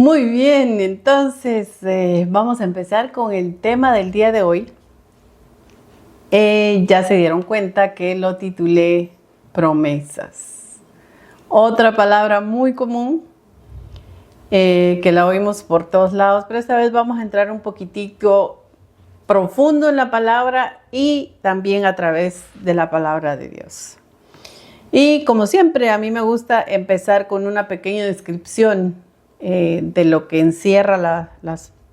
Muy bien, entonces vamos a empezar con el tema del día de hoy. Ya se dieron cuenta que lo titulé promesas. Otra palabra muy común que la oímos por todos lados, pero esta vez vamos a entrar un poquitico profundo en la palabra y también a través de la palabra de Dios. Y como siempre, a mí me gusta empezar con una pequeña descripción de lo que encierra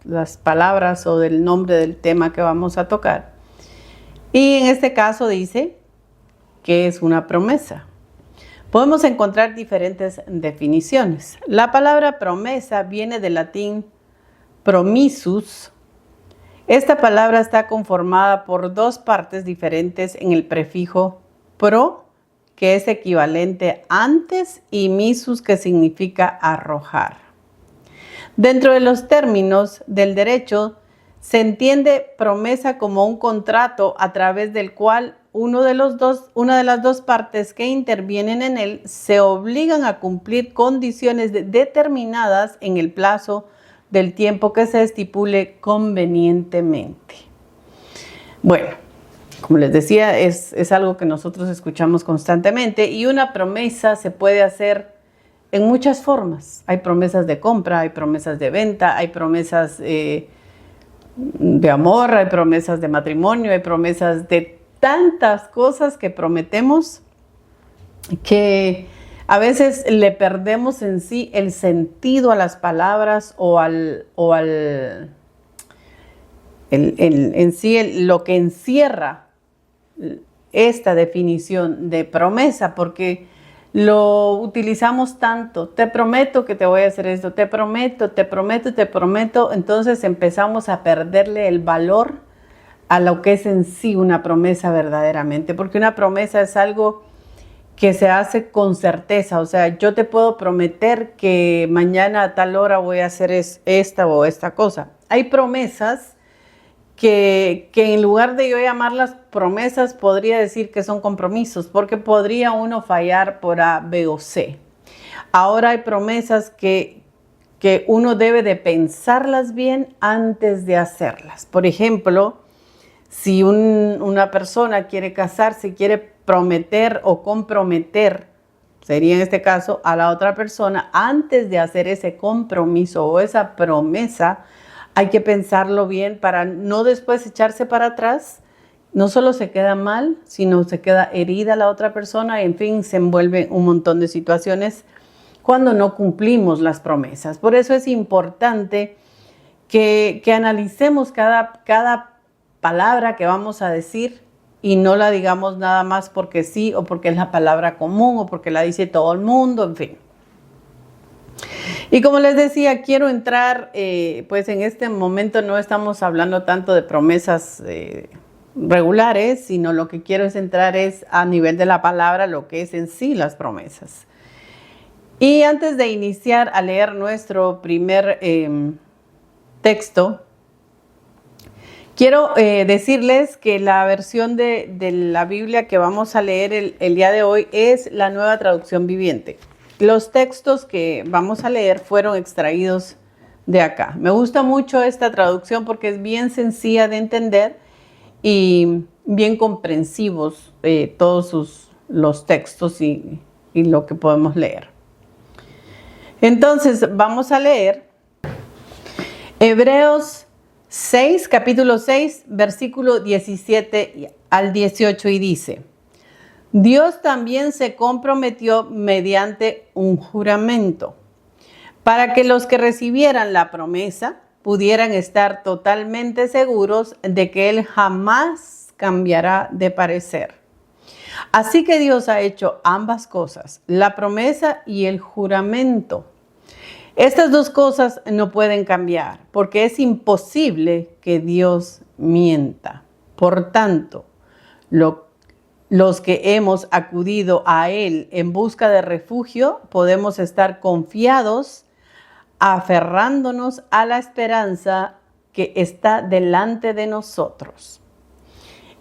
las palabras o del nombre del tema que vamos a tocar. Y en este caso dice que es una promesa. Podemos encontrar diferentes definiciones. La palabra promesa viene del latín promissus. Esta palabra está conformada por dos partes diferentes en el prefijo pro, que es equivalente antes, y missus, que significa arrojar. Dentro de los términos del derecho, se entiende promesa como un contrato a través del cual una de las dos partes que intervienen en él se obligan a cumplir condiciones determinadas en el plazo del tiempo que se estipule convenientemente. Bueno, como les decía, es algo que nosotros escuchamos constantemente, y una promesa se puede hacer en muchas formas. Hay promesas de compra, hay promesas de venta, hay promesas de amor, hay promesas de matrimonio, hay promesas de tantas cosas que prometemos que a veces le perdemos en sí el sentido a las palabras lo que encierra esta definición de promesa, porque lo utilizamos tanto. Te prometo que te voy a hacer esto, te prometo, te prometo, te prometo. Entonces empezamos a perderle el valor a lo que es en sí una promesa verdaderamente, porque una promesa es algo que se hace con certeza. O sea, yo te puedo prometer que mañana a tal hora voy a hacer esta o esta cosa. Hay promesas que en lugar de yo llamarlas promesas, podría decir que son compromisos, porque podría uno fallar por A, B o C. Ahora hay promesas que uno debe de pensarlas bien antes de hacerlas. Por ejemplo, si una persona quiere casarse, quiere prometer o comprometer, sería en este caso, a la otra persona, antes de hacer ese compromiso o esa promesa, hay que pensarlo bien para no después echarse para atrás. No solo se queda mal, sino se queda herida la otra persona y, en fin, se envuelve un montón de situaciones cuando no cumplimos las promesas. Por eso es importante que analicemos cada palabra que vamos a decir y no la digamos nada más porque sí, o porque es la palabra común, o porque la dice todo el mundo, en fin. Y como les decía, quiero entrar, pues en este momento no estamos hablando tanto de promesas regulares, sino lo que quiero es entrar es a nivel de la palabra, lo que es en sí las promesas. Y antes de iniciar a leer nuestro primer texto, quiero decirles que la versión de la Biblia que vamos a leer el día de hoy es la Nueva Traducción Viviente. Los textos que vamos a leer fueron extraídos de acá. Me gusta mucho esta traducción porque es bien sencilla de entender y bien comprensivos todos los textos y lo que podemos leer. Entonces vamos a leer Hebreos 6, capítulo 6, versículo 17 al 18, y dice: Dios también se comprometió mediante un juramento para que los que recibieran la promesa pudieran estar totalmente seguros de que Él jamás cambiará de parecer. Así que Dios ha hecho ambas cosas, la promesa y el juramento. Estas dos cosas no pueden cambiar, porque es imposible que Dios mienta. Por tanto, los que hemos acudido a Él en busca de refugio, podemos estar confiados, aferrándonos a la esperanza que está delante de nosotros.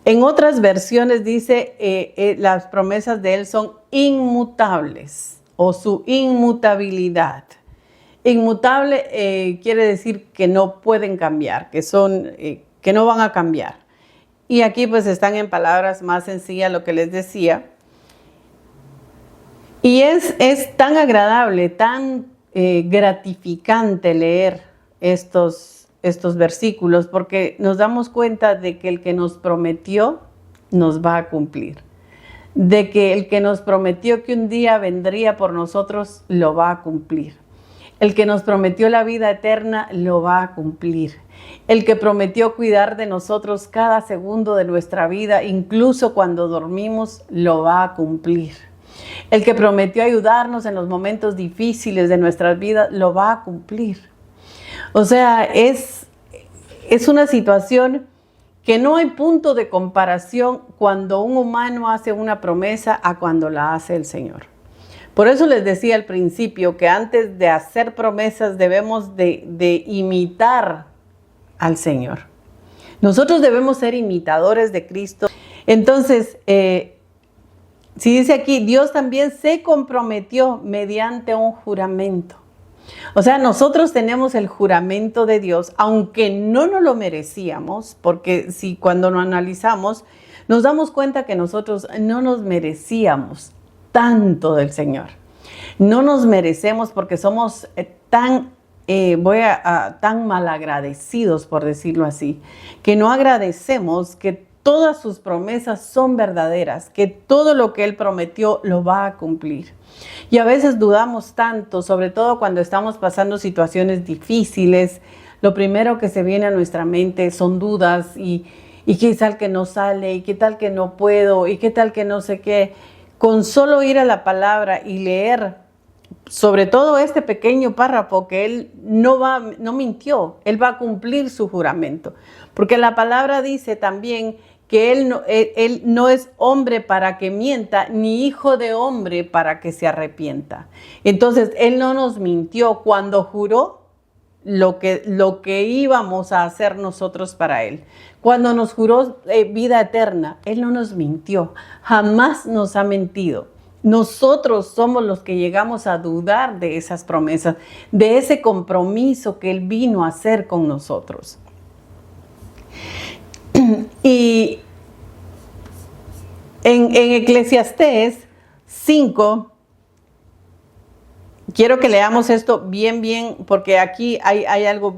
En otras versiones dice las promesas de Él son inmutables, o su inmutabilidad. Inmutable quiere decir que no pueden cambiar, que no van a cambiar. Y aquí pues están en palabras más sencillas lo que les decía. Y es tan agradable, tan gratificante leer estos versículos, porque nos damos cuenta de que el que nos prometió nos va a cumplir. De que el que nos prometió que un día vendría por nosotros lo va a cumplir. El que nos prometió la vida eterna lo va a cumplir. El que prometió cuidar de nosotros cada segundo de nuestra vida, incluso cuando dormimos, lo va a cumplir. El que prometió ayudarnos en los momentos difíciles de nuestras vidas, lo va a cumplir. O sea, es una situación que no hay punto de comparación cuando un humano hace una promesa a cuando la hace el Señor. Por eso les decía al principio que antes de hacer promesas debemos de imitar al Señor. Nosotros debemos ser imitadores de Cristo. Entonces, si dice aquí, Dios también se comprometió mediante un juramento. O sea, nosotros tenemos el juramento de Dios, aunque no nos lo merecíamos, porque si cuando lo analizamos, nos damos cuenta que nosotros no nos merecíamos tanto del Señor. No nos merecemos porque somos tan malagradecidos, por decirlo así, que no agradecemos que todas sus promesas son verdaderas, que todo lo que Él prometió lo va a cumplir. Y a veces dudamos tanto, sobre todo cuando estamos pasando situaciones difíciles. Lo primero que se viene a nuestra mente son dudas y qué tal que no sale, y qué tal que no puedo, y qué tal que no sé qué. Con solo ir a la palabra y leer, sobre todo este pequeño párrafo, que Él no mintió, Él va a cumplir su juramento. Porque la palabra dice también que él no es hombre para que mienta, ni hijo de hombre para que se arrepienta. Entonces, Él no nos mintió cuando juró lo que íbamos a hacer nosotros para Él. Cuando nos juró vida eterna, Él no nos mintió, jamás nos ha mentido. Nosotros somos los que llegamos a dudar de esas promesas, de ese compromiso que Él vino a hacer con nosotros. Y en Eclesiastés 5, quiero que leamos esto bien, porque aquí hay algo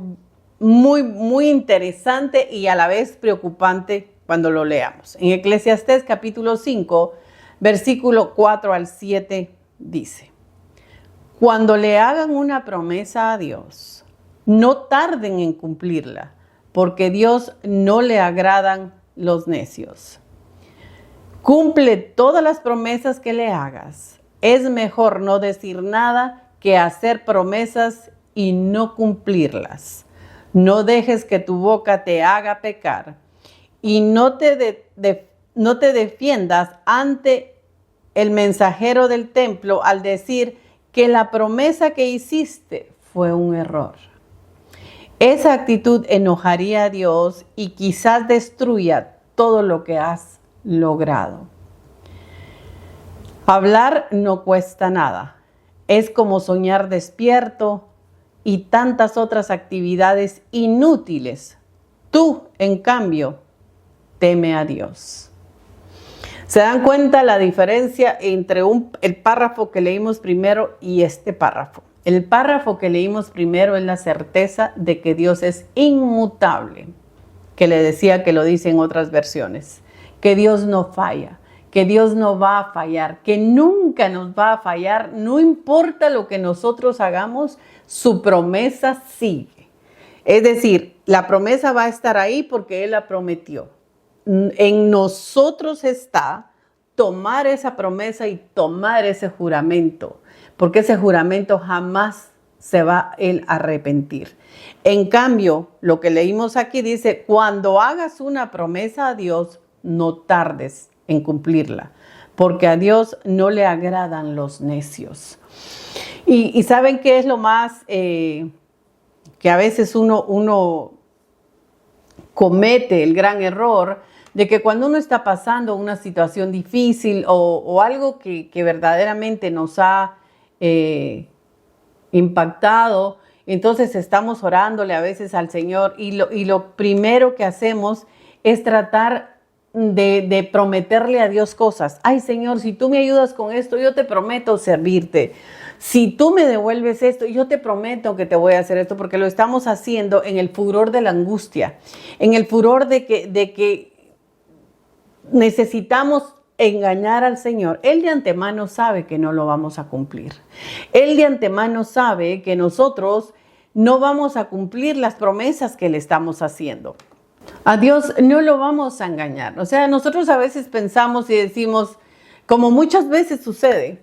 muy, muy interesante y a la vez preocupante cuando lo leamos. En Eclesiastés capítulo 5, versículo 4 al 7 dice: cuando le hagan una promesa a Dios, no tarden en cumplirla, porque Dios no le agradan los necios. Cumple todas las promesas que le hagas. Es mejor no decir nada que hacer promesas y no cumplirlas. No dejes que tu boca te haga pecar y no te defiendas ante el mensajero del templo al decir que la promesa que hiciste fue un error. Esa actitud enojaría a Dios y quizás destruya todo lo que has logrado. Hablar no cuesta nada. Es como soñar despierto y tantas otras actividades inútiles. Tú, en cambio, teme a Dios. ¿Se dan cuenta la diferencia entre el párrafo que leímos primero y este párrafo? El párrafo que leímos primero es la certeza de que Dios es inmutable, que le decía que lo dice en otras versiones, que Dios no falla, que Dios no va a fallar, que nunca nos va a fallar, no importa lo que nosotros hagamos, su promesa sigue. Es decir, la promesa va a estar ahí porque Él la prometió. En nosotros está tomar esa promesa y tomar ese juramento, porque ese juramento jamás se va Él a arrepentir. En cambio, lo que leímos aquí dice, cuando hagas una promesa a Dios, no tardes en cumplirla, porque a Dios no le agradan los necios. Y ¿saben qué es lo más que a veces uno comete el gran error? De que cuando uno está pasando una situación difícil o algo que verdaderamente nos ha impactado. Entonces estamos orándole a veces al Señor y lo primero que hacemos es tratar de prometerle a Dios cosas. Ay, Señor, si tú me ayudas con esto, yo te prometo servirte. Si tú me devuelves esto, yo te prometo que te voy a hacer esto, porque lo estamos haciendo en el furor de la angustia, en el furor de que necesitamos engañar al Señor. Él de antemano sabe que no lo vamos a cumplir. Él de antemano sabe que nosotros no vamos a cumplir las promesas que le estamos haciendo. A Dios no lo vamos a engañar. O sea, nosotros a veces pensamos y decimos, como muchas veces sucede,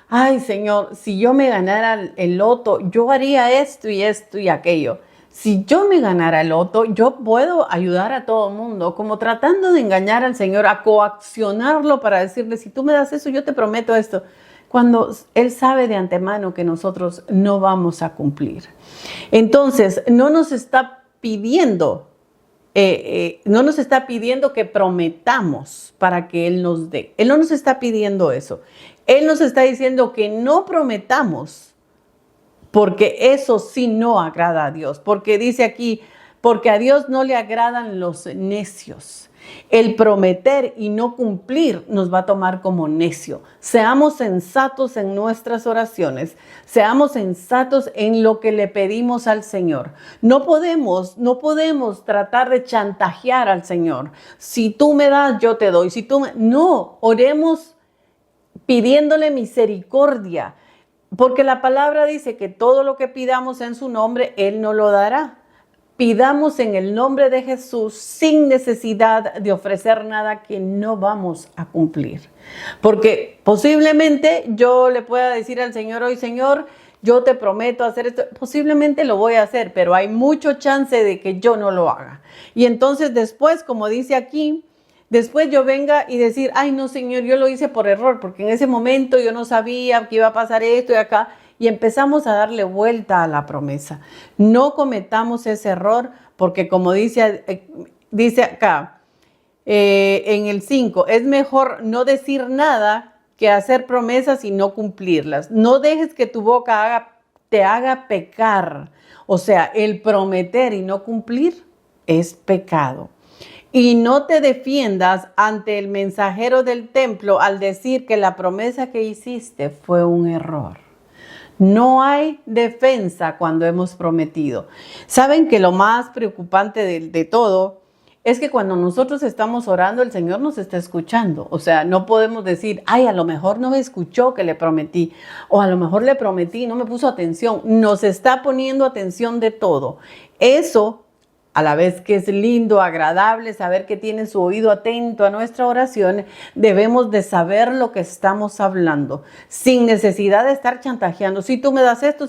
ay, Señor, si yo me ganara el loto, yo haría esto y aquello. Si yo me ganara el loto, yo puedo ayudar a todo el mundo, como tratando de engañar al Señor, a coaccionarlo para decirle, si tú me das eso, yo te prometo esto. Cuando Él sabe de antemano que nosotros no vamos a cumplir. Entonces, no nos está pidiendo que prometamos para que Él nos dé. Él no nos está pidiendo eso. Él nos está diciendo que no prometamos, porque eso sí no agrada a Dios. Porque dice aquí, porque a Dios no le agradan los necios. El prometer y no cumplir nos va a tomar como necio. Seamos sensatos en nuestras oraciones. Seamos sensatos en lo que le pedimos al Señor. No podemos tratar de chantajear al Señor. Si tú me das, yo te doy. No, oremos pidiéndole misericordia. Porque la palabra dice que todo lo que pidamos en su nombre, Él nos lo dará. Pidamos en el nombre de Jesús sin necesidad de ofrecer nada que no vamos a cumplir. Porque posiblemente yo le pueda decir al Señor hoy, Señor, yo te prometo hacer esto. Posiblemente lo voy a hacer, pero hay mucho chance de que yo no lo haga. Y entonces después, como dice aquí, después yo venga y decir, ay no, Señor, yo lo hice por error, porque en ese momento yo no sabía que iba a pasar esto y acá. Y empezamos a darle vuelta a la promesa. No cometamos ese error porque como dice acá en el 5, es mejor no decir nada que hacer promesas y no cumplirlas. No dejes que tu boca te haga pecar. O sea, el prometer y no cumplir es pecado. Y no te defiendas ante el mensajero del templo al decir que la promesa que hiciste fue un error. No hay defensa cuando hemos prometido. Saben que lo más preocupante de todo es que cuando nosotros estamos orando, el Señor nos está escuchando. O sea, no podemos decir, ay, a lo mejor no me escuchó que le prometí. O a lo mejor le prometí y no me puso atención. Nos está poniendo atención de todo. Eso, a la vez que es lindo, agradable, saber que tiene su oído atento a nuestra oración, debemos de saber lo que estamos hablando, sin necesidad de estar chantajeando. Si tú me das esto,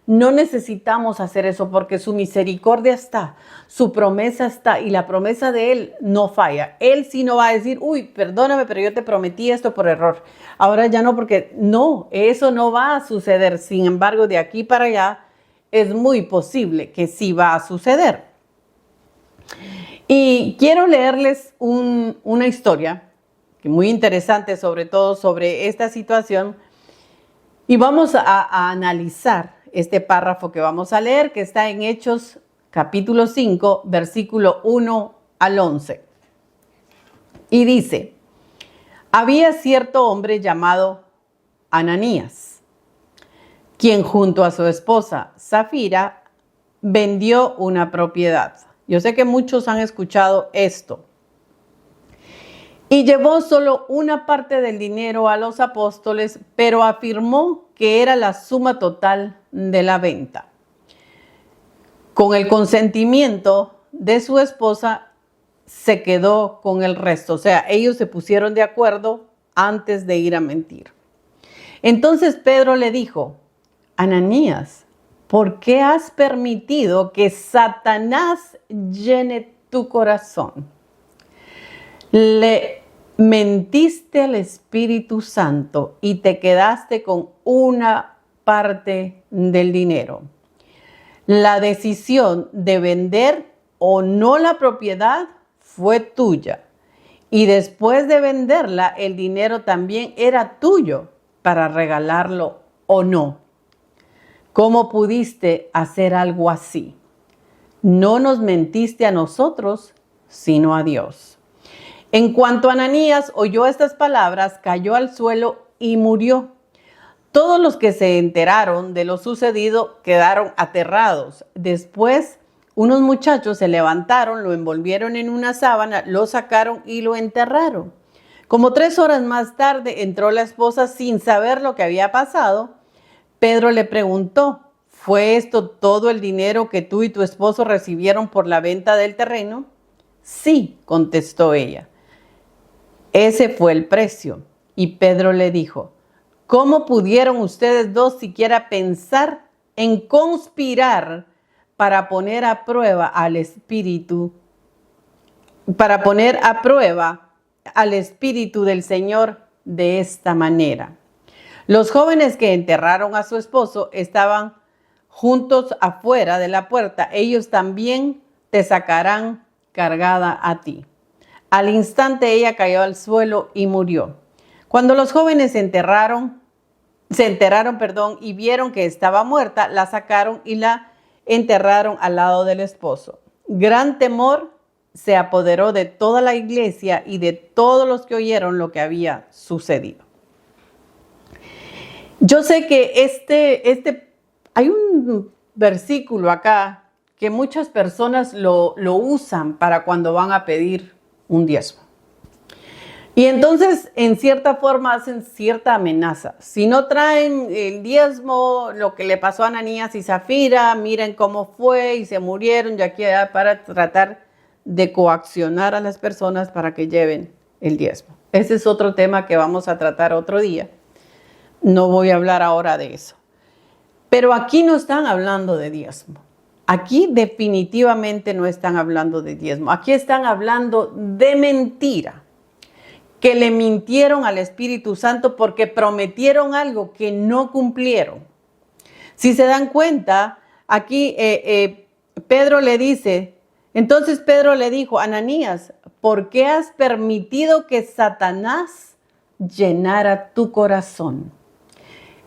no necesitamos hacer eso porque su misericordia está, su promesa está y la promesa de Él no falla. Él sí no va a decir, uy, perdóname, pero yo te prometí esto por error. Ahora ya no, porque no, eso no va a suceder. Sin embargo, de aquí para allá es muy posible que sí va a suceder. Y quiero leerles una historia muy interesante, sobre todo sobre esta situación. Y vamos a analizar este párrafo que vamos a leer, que está en Hechos capítulo 5, versículo 1 al 11. Y dice, había cierto hombre llamado Ananías, quien junto a su esposa Zafira vendió una propiedad. Yo sé que muchos han escuchado esto. Y llevó solo una parte del dinero a los apóstoles, pero afirmó que era la suma total de la venta. Con el consentimiento de su esposa, se quedó con el resto. O sea, ellos se pusieron de acuerdo antes de ir a mentir. Entonces Pedro le dijo, Ananías, ¿por qué has permitido que Satanás llene tu corazón? Le mentiste al Espíritu Santo y te quedaste con una parte del dinero. La decisión de vender o no la propiedad fue tuya. Y después de venderla, el dinero también era tuyo para regalarlo o no. ¿Cómo pudiste hacer algo así? No nos mentiste a nosotros, sino a Dios. En cuanto Ananías oyó estas palabras, cayó al suelo y murió. Todos los que se enteraron de lo sucedido quedaron aterrados. Después, unos muchachos se levantaron, lo envolvieron en una sábana, lo sacaron y lo enterraron. Como 3 horas más tarde entró la esposa sin saber lo que había pasado. Pedro le preguntó, ¿fue esto todo el dinero que tú y tu esposo recibieron por la venta del terreno? Sí, contestó ella. Ese fue el precio. Y Pedro le dijo, ¿cómo pudieron ustedes dos siquiera pensar en conspirar para poner a prueba al Espíritu del Señor de esta manera? Los jóvenes que enterraron a su esposo estaban juntos afuera de la puerta. Ellos también te sacarán cargada a ti. Al instante ella cayó al suelo y murió. Cuando los jóvenes se enteraron, y vieron que estaba muerta, la sacaron y la enterraron al lado del esposo. Gran temor se apoderó de toda la iglesia y de todos los que oyeron lo que había sucedido. Yo sé que hay un versículo acá que muchas personas lo usan para cuando van a pedir un diezmo. Y entonces, en cierta forma, hacen cierta amenaza. Si no traen el diezmo, lo que le pasó a Ananías y Zafira, miren cómo fue y se murieron, ya que para tratar de coaccionar a las personas para que lleven el diezmo. Ese es otro tema que vamos a tratar otro día. No voy a hablar ahora de eso. Pero aquí no están hablando de diezmo. Aquí definitivamente no están hablando de diezmo. Aquí están hablando de mentira. Que le mintieron al Espíritu Santo porque prometieron algo que no cumplieron. Si se dan cuenta, aquí Pedro le dice, entonces Pedro le dijo, Ananías, ¿por qué has permitido que Satanás llenara tu corazón?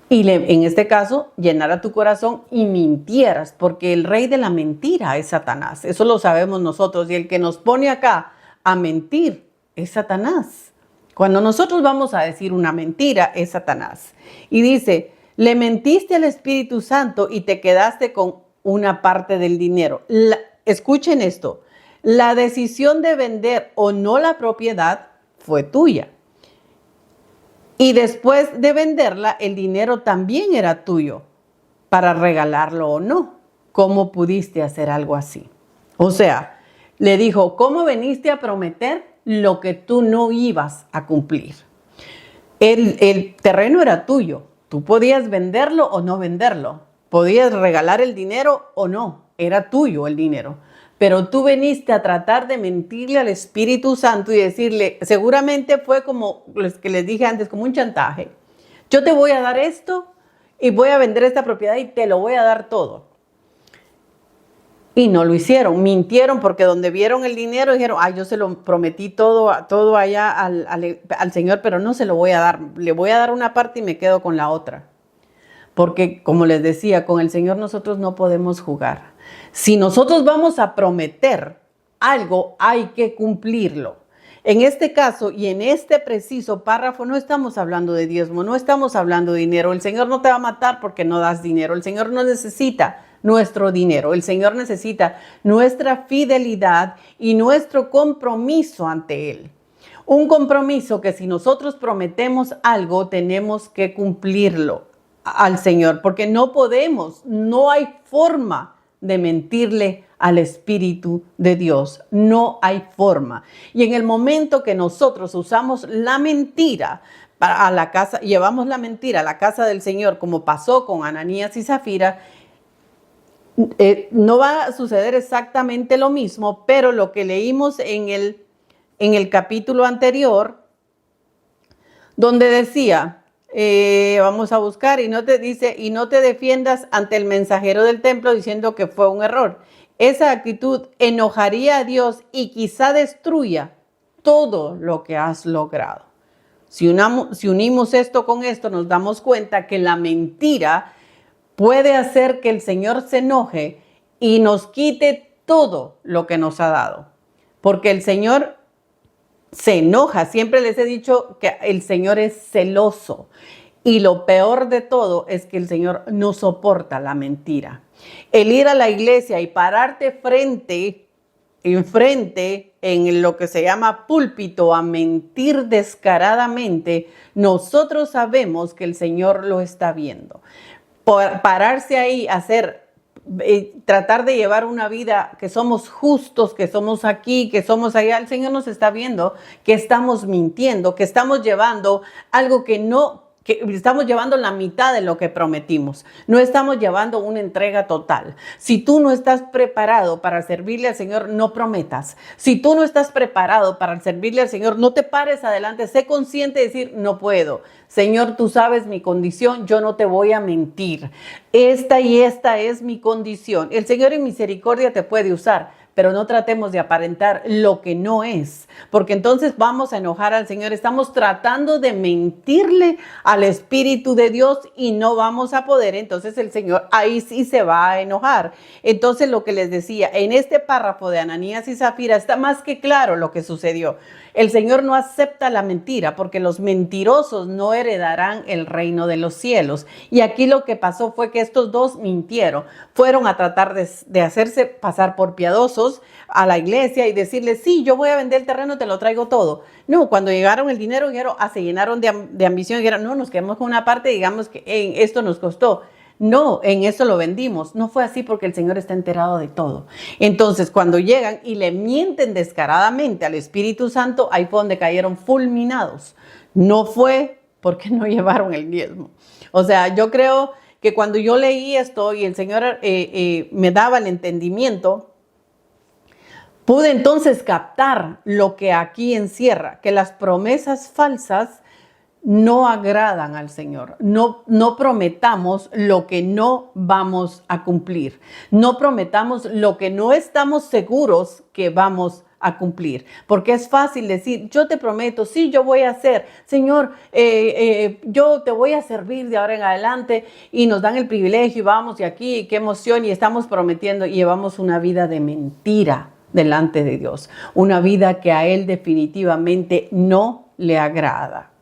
Y en este caso, llenara tu corazón y mintieras, porque el rey de la mentira es Satanás. Eso lo sabemos nosotros. Y el que nos pone acá a mentir es Satanás. Cuando nosotros vamos a decir una mentira, es Satanás. Y dice, le mentiste al Espíritu Santo y te quedaste con una parte del dinero. Escuchen esto, la decisión de vender o no la propiedad fue tuya. Y después de venderla, el dinero también era tuyo para regalarlo o no. ¿Cómo pudiste hacer algo así? O sea, le dijo, ¿cómo veniste a prometer lo que tú no ibas a cumplir? El terreno era tuyo. Tú podías venderlo o no venderlo. Podías regalar el dinero o no. Era tuyo el dinero. Pero tú veniste a tratar de mentirle al Espíritu Santo y decirle, seguramente fue como los que les dije antes, como un chantaje. Yo te voy a dar esto y voy a vender esta propiedad y te lo voy a dar todo. Y no lo hicieron, mintieron porque donde vieron el dinero dijeron, yo se lo prometí todo allá al Señor, pero no se lo voy a dar. Le voy a dar una parte y me quedo con la otra. Porque, como les decía, con el Señor nosotros no podemos jugar. Si nosotros vamos a prometer algo, hay que cumplirlo. En este caso y en este preciso párrafo no estamos hablando de diezmo, no estamos hablando de dinero. El Señor no te va a matar porque no das dinero. El Señor no necesita nuestro dinero. El Señor necesita nuestra fidelidad y nuestro compromiso ante Él. Un compromiso que si nosotros prometemos algo, tenemos que cumplirlo al Señor, porque no podemos, no hay forma de mentirle al Espíritu de Dios. No hay forma. Y en el momento que nosotros usamos la mentira a la casa, llevamos la mentira a la casa del Señor, como pasó con Ananías y Zafira, no va a suceder exactamente lo mismo, pero lo que leímos en el capítulo anterior, donde decía, vamos a buscar, y no te defiendas ante el mensajero del templo diciendo que fue un error. Esa actitud enojaría a Dios y quizá destruya todo lo que has logrado. Si unimos esto con esto, nos damos cuenta que la mentira puede hacer que el Señor se enoje y nos quite todo lo que nos ha dado. Porque el Señor se enoja. Siempre les he dicho que el Señor es celoso. Y lo peor de todo es que el Señor no soporta la mentira. El ir a la iglesia y pararte enfrente en lo que se llama púlpito a mentir descaradamente, nosotros sabemos que el Señor lo está viendo. Pararse ahí, tratar de llevar una vida que somos justos, que somos aquí, que somos allá, el Señor nos está viendo que estamos mintiendo, que estamos llevando algo que estamos llevando la mitad de lo que prometimos. No estamos llevando una entrega total. Si tú no estás preparado para servirle al Señor, no prometas. Si tú no estás preparado para servirle al Señor, no te pares adelante. Sé consciente de decir, no puedo. Señor, tú sabes mi condición, yo no te voy a mentir. Esta y esta es mi condición. El Señor en misericordia te puede usar, pero no tratemos de aparentar lo que no es, porque entonces vamos a enojar al Señor. Estamos tratando de mentirle al Espíritu de Dios y no vamos a poder. Entonces el Señor ahí sí se va a enojar. Entonces lo que les decía, en este párrafo de Ananías y Zafira está más que claro lo que sucedió. El Señor no acepta la mentira porque los mentirosos no heredarán el reino de los cielos. Y aquí lo que pasó fue que estos dos mintieron. Fueron a tratar de hacerse pasar por piadosos a la iglesia y decirles, sí, yo voy a vender el terreno, te lo traigo todo. No, cuando llegaron el dinero, se llenaron de ambición y dijeron, no, nos quedamos con una parte, digamos que esto nos costó. No, en eso lo vendimos. No fue así porque el Señor está enterado de todo. Entonces, cuando llegan y le mienten descaradamente al Espíritu Santo, ahí fue donde cayeron fulminados. No fue porque no llevaron el diezmo. O sea, yo creo que cuando yo leí esto y el Señor me daba el entendimiento, pude entonces captar lo que aquí encierra, que las promesas falsas no agradan al Señor. No prometamos lo que no vamos a cumplir. No prometamos lo que no estamos seguros que vamos a cumplir. Porque es fácil decir, yo te prometo, sí, yo voy a hacer, Señor, yo te voy a servir de ahora en adelante, y nos dan el privilegio y vamos y aquí, qué emoción, y estamos prometiendo y llevamos una vida de mentira delante de Dios. Una vida que a Él definitivamente no le agrada.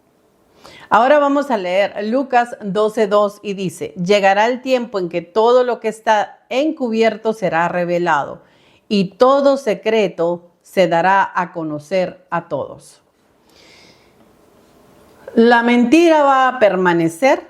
Ahora vamos a leer Lucas 12:2 y dice, llegará el tiempo en que todo lo que está encubierto será revelado y todo secreto se dará a conocer a todos. La mentira va a permanecer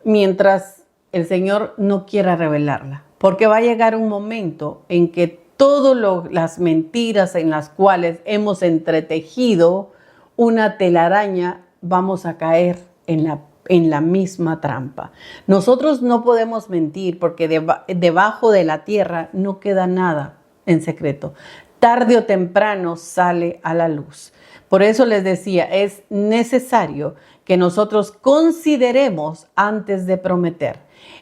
mientras el Señor no quiera revelarla, porque va a llegar un momento en que todas las mentiras en las cuales hemos entretejido una telaraña, vamos a caer en la misma trampa. Nosotros no podemos mentir porque debajo de la tierra no queda nada en secreto. Tarde o temprano sale a la luz. Por eso les decía, es necesario que nosotros consideremos antes de prometer.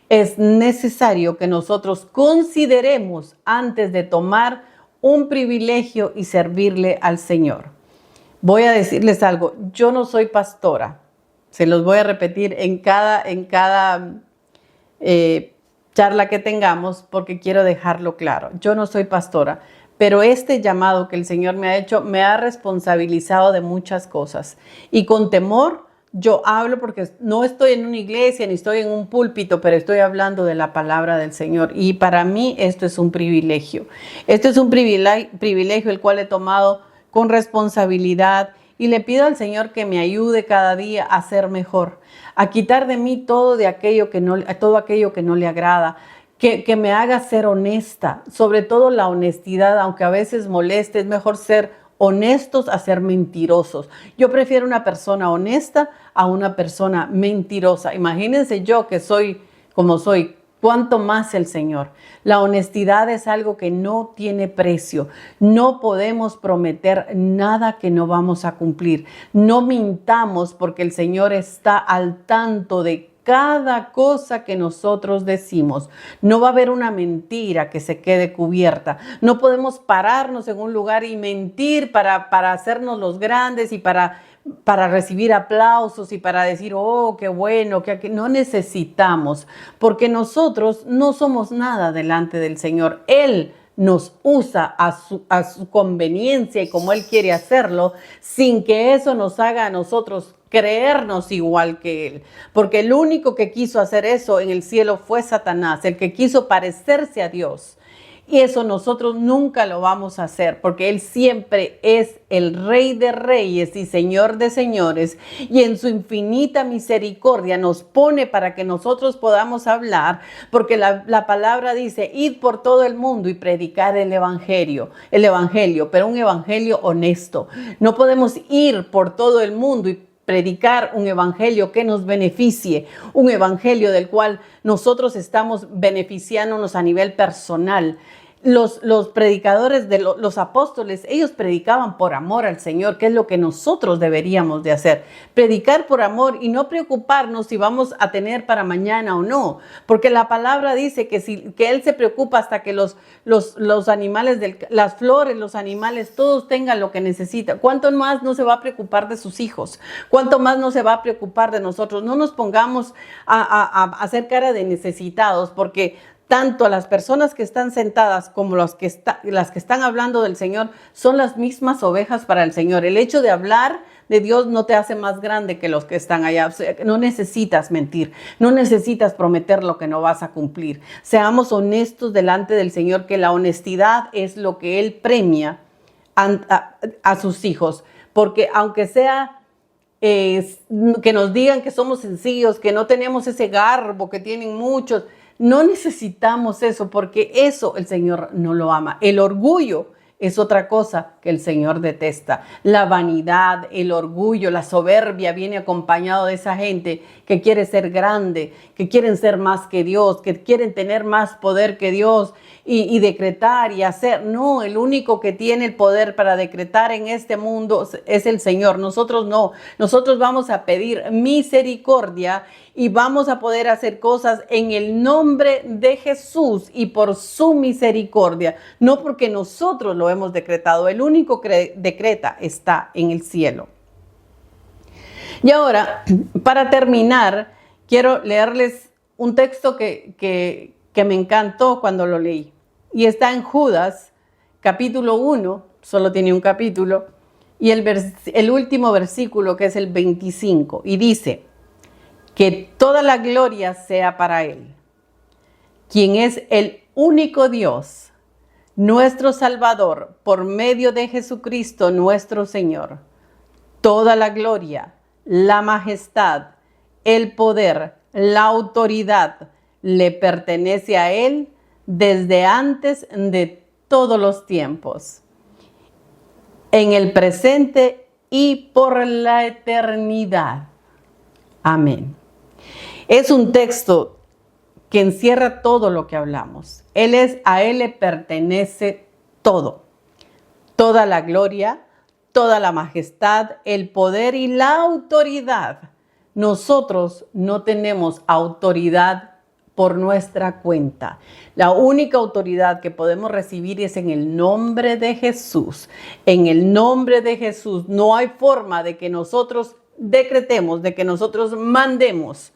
Es necesario que nosotros consideremos antes de tomar un privilegio y servirle al Señor. Voy a decirles algo, yo no soy pastora. Se los voy a repetir en cada charla que tengamos porque quiero dejarlo claro. Yo no soy pastora, pero este llamado que el Señor me ha hecho me ha responsabilizado de muchas cosas. Y con temor yo hablo porque no estoy en una iglesia ni estoy en un púlpito, pero estoy hablando de la palabra del Señor. Y para mí esto es un privilegio. Esto es un privilegio el cual he tomado con responsabilidad. Y le pido al Señor que me ayude cada día a ser mejor, a quitar de mí todo aquello que no le agrada, que me haga ser honesta, sobre todo la honestidad, aunque a veces moleste, es mejor ser honestos a ser mentirosos. Yo prefiero una persona honesta a una persona mentirosa. Imagínense yo que soy como soy, cuánto más el Señor. La honestidad es algo que no tiene precio. No podemos prometer nada que no vamos a cumplir. No mintamos porque el Señor está al tanto de cada cosa que nosotros decimos. No va a haber una mentira que se quede cubierta. No podemos pararnos en un lugar y mentir para hacernos los grandes y para para recibir aplausos y para decir, oh, qué bueno, que no necesitamos, porque nosotros no somos nada delante del Señor. Él nos usa a su conveniencia y como Él quiere hacerlo, sin que eso nos haga a nosotros creernos igual que Él. Porque el único que quiso hacer eso en el cielo fue Satanás, el que quiso parecerse a Dios. Y eso nosotros nunca lo vamos a hacer, porque Él siempre es el Rey de Reyes y Señor de Señores, y en su infinita misericordia nos pone para que nosotros podamos hablar, porque la palabra dice, id por todo el mundo y predicar el evangelio, pero un evangelio honesto. No podemos ir por todo el mundo y predicar un evangelio que nos beneficie, un evangelio del cual nosotros estamos beneficiándonos a nivel personal. Los predicadores de los apóstoles, ellos predicaban por amor al Señor, que es lo que nosotros deberíamos de hacer. Predicar por amor y no preocuparnos si vamos a tener para mañana o no. Porque la palabra dice que Él se preocupa hasta que los animales, las flores, los animales, todos tengan lo que necesitan. ¿Cuánto más no se va a preocupar de sus hijos? ¿Cuánto más no se va a preocupar de nosotros? No nos pongamos a hacer cara de necesitados, porque tanto a las personas que están sentadas como las que están hablando del Señor son las mismas ovejas para el Señor. El hecho de hablar de Dios no te hace más grande que los que están allá. O sea, no necesitas mentir, no necesitas prometer lo que no vas a cumplir. Seamos honestos delante del Señor, que la honestidad es lo que Él premia a sus hijos. Porque aunque sea que nos digan que somos sencillos, que no tenemos ese garbo que tienen muchos, no necesitamos eso, porque eso el Señor no lo ama. El orgullo es otra cosa que el Señor detesta. La vanidad, el orgullo, la soberbia viene acompañado de esa gente que quiere ser grande, que quieren ser más que Dios, que quieren tener más poder que Dios y decretar y hacer. No, el único que tiene el poder para decretar en este mundo es el Señor. Nosotros no. Nosotros vamos a pedir misericordia y vamos a poder hacer cosas en el nombre de Jesús y por su misericordia, no porque nosotros lo hemos decretado. El único que decreta está en el cielo. Y ahora, para terminar, quiero leerles un texto que me encantó cuando lo leí. Y está en Judas, capítulo 1, solo tiene un capítulo, y el último versículo, que es el 25, y dice: que toda la gloria sea para Él, quien es el único Dios, nuestro Salvador, por medio de Jesucristo nuestro Señor. Toda la gloria, la majestad, el poder, la autoridad le pertenece a Él desde antes de todos los tiempos, en el presente y por la eternidad. Amén. Es un texto que encierra todo lo que hablamos. A Él le pertenece todo. Toda la gloria, toda la majestad, el poder y la autoridad. Nosotros no tenemos autoridad por nuestra cuenta. La única autoridad que podemos recibir es en el nombre de Jesús. En el nombre de Jesús no hay forma de que nosotros decretemos, de que nosotros mandemos.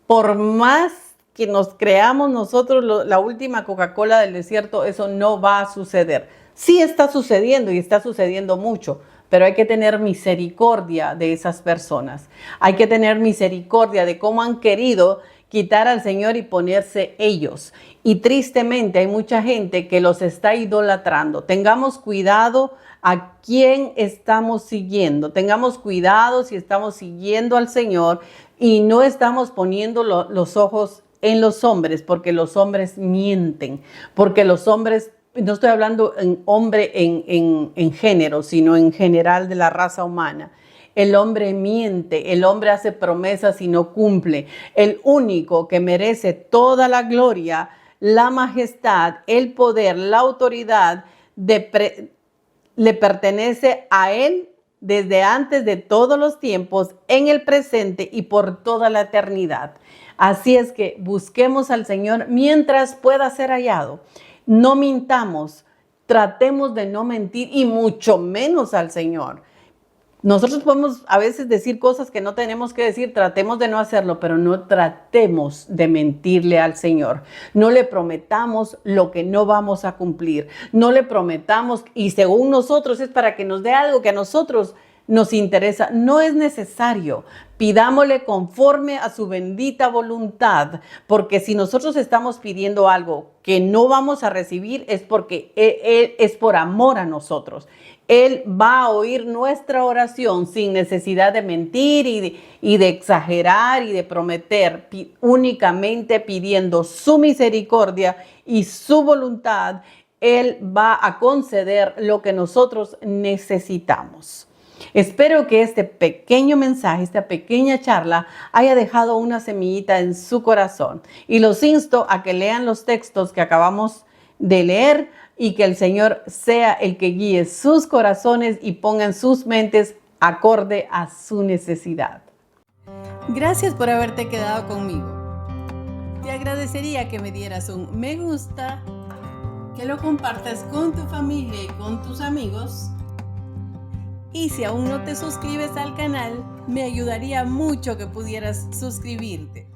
Por más que nos creamos nosotros la última Coca-Cola del desierto, eso no va a suceder. Sí está sucediendo y está sucediendo mucho, pero hay que tener misericordia de esas personas. Hay que tener misericordia de cómo han querido quitar al Señor y ponerse ellos. Y tristemente hay mucha gente que los está idolatrando. Tengamos cuidado a quién estamos siguiendo. Tengamos cuidado si estamos siguiendo al Señor y no estamos poniendo los ojos en los hombres, porque los hombres mienten, porque los hombres, no estoy hablando en hombre en género, sino en general de la raza humana. El hombre miente, el hombre hace promesas y no cumple. El único que merece toda la gloria, la majestad, el poder, la autoridad, le pertenece a Él desde antes de todos los tiempos, en el presente y por toda la eternidad. Así es que busquemos al Señor mientras pueda ser hallado. No mintamos, tratemos de no mentir y mucho menos al Señor. Nosotros podemos a veces decir cosas que no tenemos que decir, tratemos de no hacerlo, pero no tratemos de mentirle al Señor. No le prometamos lo que no vamos a cumplir. No le prometamos y según nosotros es para que nos dé algo que a nosotros nos interesa. No es necesario. Pidámosle conforme a su bendita voluntad, porque si nosotros estamos pidiendo algo que no vamos a recibir es porque Él es por amor a nosotros. Él va a oír nuestra oración sin necesidad de mentir y de exagerar y de prometer, únicamente pidiendo su misericordia y su voluntad. Él va a conceder lo que nosotros necesitamos. Espero que este pequeño mensaje, esta pequeña charla haya dejado una semillita en su corazón y los insto a que lean los textos que acabamos de leer y que el Señor sea el que guíe sus corazones y ponga en sus mentes acorde a su necesidad. Gracias por haberte quedado conmigo. Te agradecería que me dieras un me gusta, que lo compartas con tu familia y con tus amigos. Y si aún no te suscribes al canal, me ayudaría mucho que pudieras suscribirte.